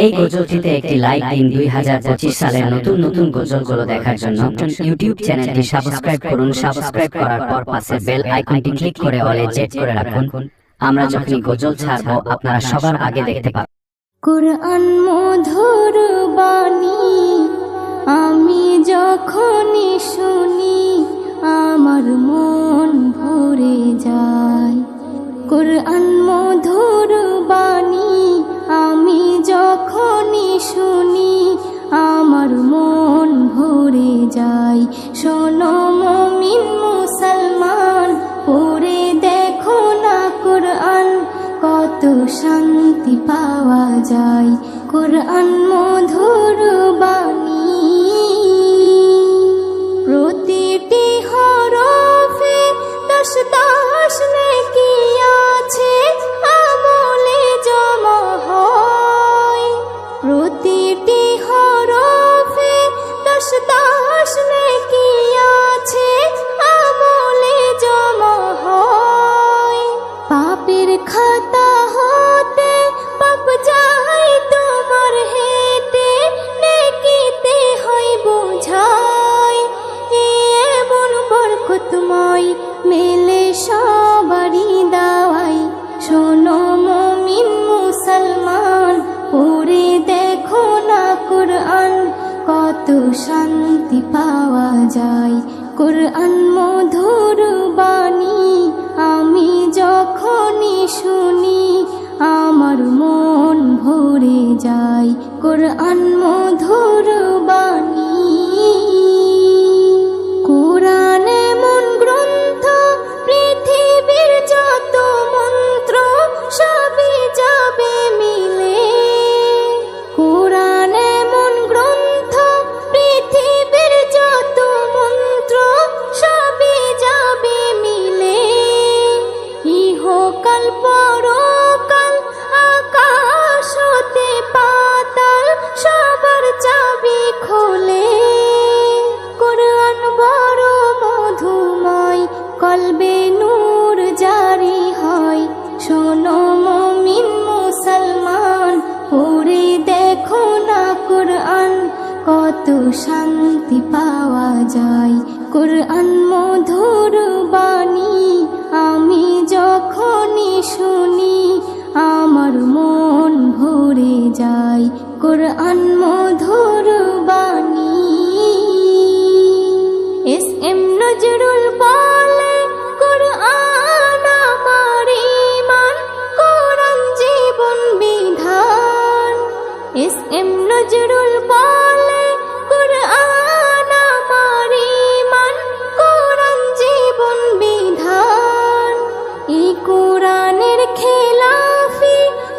এই গজলটিতে একটি লাইক দিন। 2025 সালের নতুন নতুন গজলগুলো দেখার জন্য ইউটিউব চ্যানেলটি সাবস্ক্রাইব করুন। সাবস্ক্রাইব করার পর পাশে বেল আইকনটি ক্লিক করে অলে সেট করে রাখুন। আমরা যখনই গজল ছাড়বো আপনারা সবার আগে দেখতে পাবেন। কুরআন মধুর বাণী আমি যখনই শুনি আমার মন ভরে যায়। কুরআন মধুর বাণী আমি যখনই শুনি আমার মন ভরে যায়। শোনো মুমিন মুসলমান, পড়ে দেখো না কুরআন, কত শান্তি পাওয়া যায়। কুরআন মধুর বাণী প্রতিটি হরফে 10 নেকি আছে, আমলে জমা হয়। প্রতিটি হরফে 10 নেকি আছে, আমলে জমা হয়। পাপের খাতা হতে পাপ যায় তোমার হেঁটে, নেকিতে হয় বোঝাই। এমন বরকতময় মেলে সবারই দাওয়াই। শোনো মুমিন মুসলমান, পড়ে দেখো না কুরআন, কত শান্তি পাওয়া যায়। কুরআন মধুর বাণী আমি যখনই শুনি আমার মন ভরে যায়। কুরআন মধুর বাণী কুরআন এমন গ্রন্থ, পৃথিবীর যত মন্ত্র সবই যাবে মিলে। কুরআন এমন গ্রন্থ, পৃথিবীর যত মন্ত্র সবই যাবে মিলে। ইহকাল পরকাল আকাশ হতে পাতাল সবার চাবি খোলে। কুরআন বড় মধুময়, কলবে নূর জারি হয়। শোনো মুমিন মুসলমান, পড়ে দেখো না কুরআন, কত শান্তি পাওয়া যায়। কুরআন মধুর বাণী আমি যখনই শুনি আমার মন ভরে যায়। কুরআন মধুর বাণী এস.এম. নজরুল বলে, কুরআন আমার ঈমান, কুরআন জীবন বিধান। এস.এম. নজরুল বলে, কুরআন আমার ঈমান, কুরআন জীবন বিধান। এই কুরআনের খেলাফি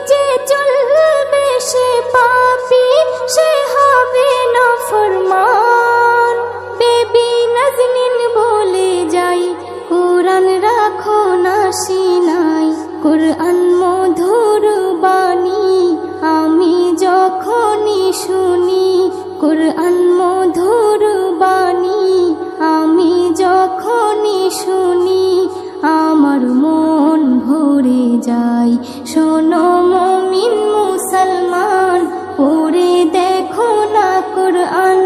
যে চলবে সে পাপী, সে হবে নাফরমান। বেবি নাজনীন বলে যাই, কুরআন রাখো না সিনাই। কুরআন মধুর বাণী আমি যখনই শুনি কুরআন মধুর বাণী আমি যখনই শুনি আমার মন ভরে যায়। শোনো মুমিন মুসলমান, পড়ে দেখো না কুরআন,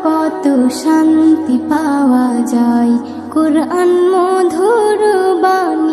কত শান্তি পাওয়া যায়। কুরআন মধুর বাণী।